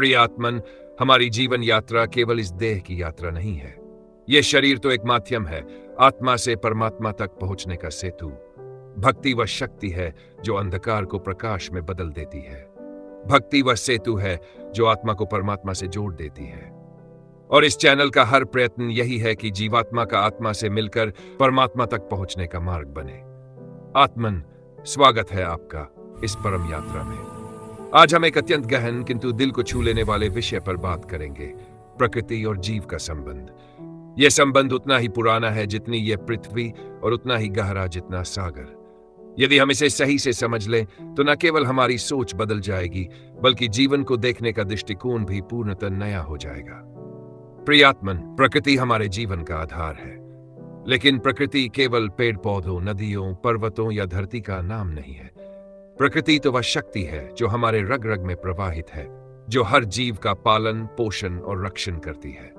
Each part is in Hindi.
प्रिय आत्मन, हमारी जीवन यात्रा केवल इस देह की यात्रा नहीं है। यह शरीर तो एक माध्यम है, आत्मा से परमात्मा तक पहुंचने का सेतु। भक्ति वह शक्ति है जो अंधकार को प्रकाश में बदल देती है। भक्ति वह सेतु है जो आत्मा को परमात्मा से जोड़ देती है। और इस चैनल का हर प्रयत्न यही है कि जीवात्मा का आत्मा से मिलकर परमात्मा तक पहुंचने का मार्ग बने। आत्मन, स्वागत है आपका इस परम यात्रा में। आज हम एक अत्यंत गहन किंतु दिल को छू लेने वाले विषय पर बात करेंगे, प्रकृति और जीव का संबंध। यह संबंध उतना ही पुराना है जितनी यह पृथ्वी और उतना ही गहरा जितना सागर। यदि हम इसे सही से समझ लें तो न केवल हमारी सोच बदल जाएगी, बल्कि जीवन को देखने का दृष्टिकोण भी पूर्णतः नया हो जाएगा। प्रियात्मन, प्रकृति हमारे जीवन का आधार है, लेकिन प्रकृति केवल पेड़ पौधों, नदियों, पर्वतों या धरती का नाम नहीं है। प्रकृति तो वह शक्ति है जो हमारे रग रग में प्रवाहित है, जो हर जीव का पालन, पोषण और रक्षण करती है।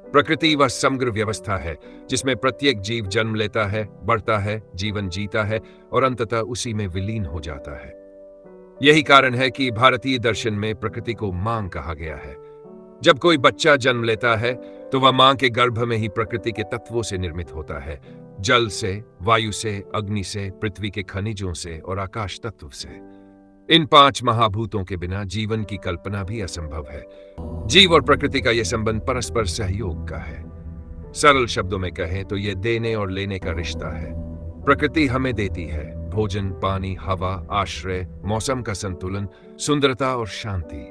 प्रकृति वह समग्र व्यवस्था है जिसमें प्रत्येक जीव जन्म लेता है, बढ़ता है, जीवन जीता है और अंततः उसी में विलीन हो जाता है। यही कारण है कि भारतीय दर्शन में प्रकृति को मां कहा गया है। जब कोई बच्चा जन्म लेता है तो वह मां के गर्भ में ही प्रकृति के तत्वों से निर्मित होता है, जल से, वायु से, अग्नि से, पृथ्वी के खनिजों से और आकाश तत्व से। इन 5 महाभूतों के बिना जीवन की कल्पना भी असंभव है। जीव और प्रकृति का यह संबंध परस्पर सहयोग का है। सरल शब्दों में कहें तो यह देने और लेने का रिश्ता है। प्रकृति हमें देती है भोजन, पानी, हवा, आश्रय, मौसम का संतुलन, सुंदरता और शांति।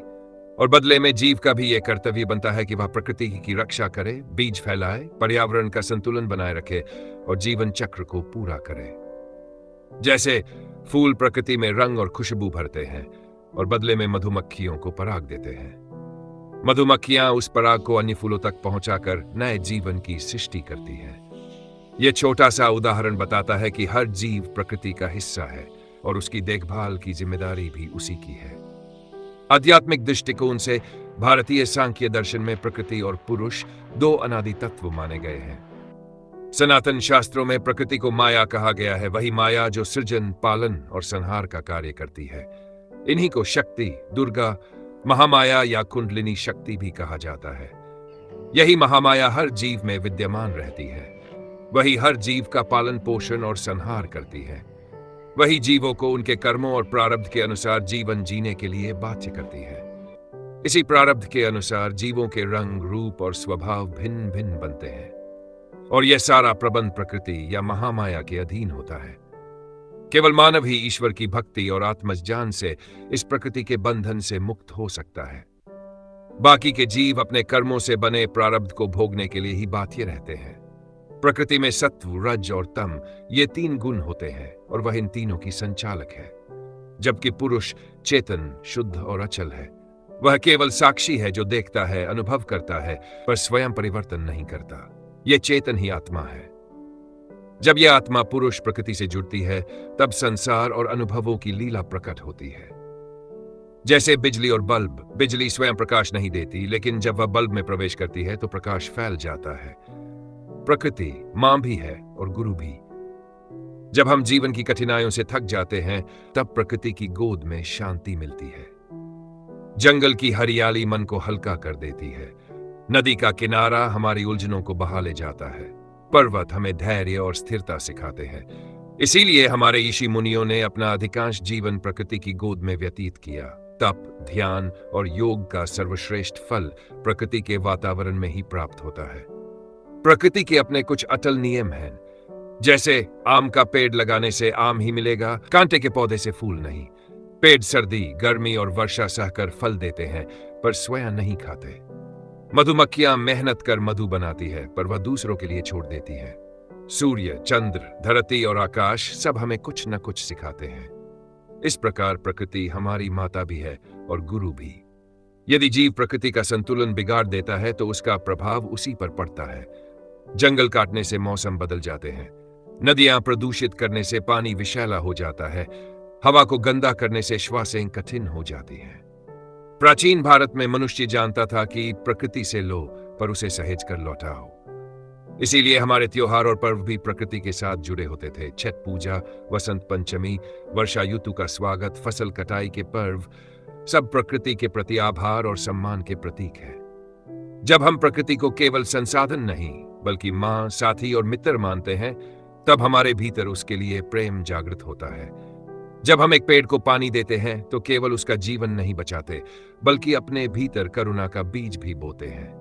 और बदले में जीव का भी यह कर्तव्य बनता है कि वह प्रकृति की रक्षा करे, बीज फैलाए, पर्यावरण का संतुलन बनाए रखे और जीवन चक्र को पूरा करे। जैसे फूल प्रकृति में रंग और खुशबू भरते हैं और बदले में मधुमक्खियों को पराग देते हैं। मधुमक्खियां उस पराग को अन्य फूलों तक पहुंचाकर नए जीवन की सृष्टि करती हैं। यह छोटा सा उदाहरण बताता है कि हर जीव प्रकृति का हिस्सा है और उसकी देखभाल की जिम्मेदारी भी उसी की है। आध्यात्मिक दृष्टिकोण से भारतीय सांख्य दर्शन में प्रकृति और पुरुष 2 अनादि तत्व माने गए हैं। सनातन शास्त्रों में प्रकृति को माया कहा गया है, वही माया जो सृजन, पालन और संहार का कार्य करती है। इन्हीं को शक्ति, दुर्गा, महामाया या कुंडलिनी शक्ति भी कहा जाता है। यही महामाया हर जीव में विद्यमान रहती है। वही हर जीव का पालन, पोषण और संहार करती है। वही जीवों को उनके कर्मों और प्रारब्ध के अनुसार जीवन जीने के लिए बाध्य करती है। इसी प्रारब्ध के अनुसार जीवों के रंग, रूप और स्वभाव भिन्न भिन्न बनते हैं और यह सारा प्रबंध प्रकृति या महामाया के अधीन होता है। केवल मानव ही ईश्वर की भक्ति और आत्मज्ञान से इस प्रकृति के बंधन से मुक्त हो सकता है। बाकी के जीव अपने कर्मों से बने प्रारब्ध को भोगने के लिए ही बाध्य रहते हैं। प्रकृति में सत्व, रज और तम ये 3 गुण होते हैं और वह इन तीनों की संचालक है। जबकि पुरुष चेतन, शुद्ध और अचल है। वह केवल साक्षी है जो देखता है, अनुभव करता है, पर स्वयं परिवर्तन नहीं करता। यह चेतन ही आत्मा है। जब यह आत्मा पुरुष प्रकृति से जुड़ती है तब संसार और अनुभवों की लीला प्रकट होती है। जैसे बिजली और बल्ब, बिजली स्वयं प्रकाश नहीं देती, लेकिन जब वह बल्ब में प्रवेश करती है तो प्रकाश फैल जाता है। प्रकृति मां भी है और गुरु भी। जब हम जीवन की कठिनाइयों से थक जाते हैं तब प्रकृति की गोद में शांति मिलती है। जंगल की हरियाली मन को हल्का कर देती है। नदी का किनारा हमारी उलझनों को बहा ले जाता है। पर्वत हमें धैर्य और स्थिरता सिखाते हैं। इसीलिए हमारे ऋषि मुनियों ने अपना अधिकांश जीवन प्रकृति की गोद में व्यतीत किया। तप, ध्यान और योग का सर्वश्रेष्ठ फल प्रकृति के वातावरण में ही प्राप्त होता है। प्रकृति के अपने कुछ अटल नियम हैं। जैसे आम का पेड़ लगाने से आम ही मिलेगा, कांटे के पौधे से फूल नहीं। पेड़ सर्दी, गर्मी और वर्षा सहकर फल देते हैं पर स्वयं नहीं खाते। मधुमक्खियां मेहनत कर मधु बनाती है पर वह दूसरों के लिए छोड़ देती है। सूर्य, चंद्र, धरती और आकाश सब हमें कुछ न कुछ सिखाते हैं। इस प्रकार प्रकृति हमारी माता भी है और गुरु भी। यदि जीव प्रकृति का संतुलन बिगाड़ देता है तो उसका प्रभाव उसी पर पड़ता है। जंगल काटने से मौसम बदल जाते हैं। नदियां प्रदूषित करने से पानी विषैला हो जाता है। हवा को गंदा करने से श्वासें कठिन हो जाती हैं। प्राचीन भारत में मनुष्य जानता था कि प्रकृति से लो पर उसे सहेज कर लौटाओ। इसीलिए हमारे त्योहार और पर्व भी प्रकृति के साथ जुड़े होते थे। छठ पूजा, वसंत पंचमी, वर्षा ऋतु का स्वागत, फसल कटाई के पर्व, सब प्रकृति के प्रति आभार और सम्मान के प्रतीक है। जब हम प्रकृति को केवल संसाधन नहीं बल्कि मां, साथी और मित्र मानते हैं, तब हमारे भीतर उसके लिए प्रेम जागृत होता है। जब हम एक पेड़ को पानी देते हैं तो केवल उसका जीवन नहीं बचाते, बल्कि अपने भीतर करुणा का बीज भी बोते हैं।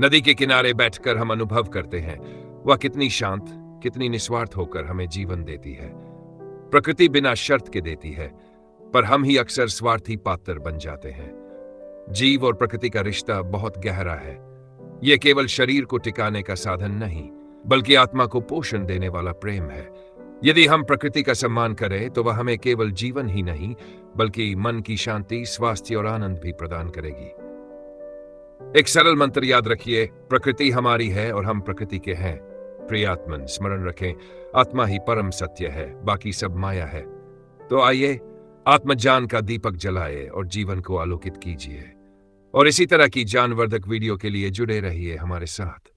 नदी के किनारे बैठकर हम अनुभव करते हैं वह कितनी शांत, कितनी निस्वार्थ होकर हमें जीवन देती है। प्रकृति बिना शर्त के देती है, पर हम ही अक्सर स्वार्थी पात्र बन जाते हैं। जीव और प्रकृति का रिश्ता बहुत गहरा है। यह केवल शरीर को टिकाने का साधन नहीं, बल्कि आत्मा को पोषण देने वाला प्रेम है। यदि हम प्रकृति का सम्मान करें तो वह हमें केवल जीवन ही नहीं, बल्कि मन की शांति, स्वास्थ्य और आनंद भी प्रदान करेगी। एक सरल मंत्र याद रखिए, प्रकृति हमारी है और हम प्रकृति के हैं। प्रियात्मन, स्मरण रखें, आत्मा ही परम सत्य है, बाकी सब माया है। तो आइए आत्मज्ञान का दीपक जलाए और जीवन को आलोकित कीजिए। और इसी तरह की ज्ञानवर्धक वीडियो के लिए जुड़े रहिए हमारे साथ।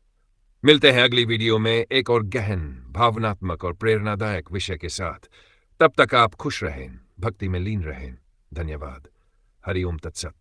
मिलते हैं अगली वीडियो में एक और गहन, भावनात्मक और प्रेरणादायक विषय के साथ। तब तक आप खुश रहें, भक्ति में लीन रहें। धन्यवाद। हरि ओम तत्सत।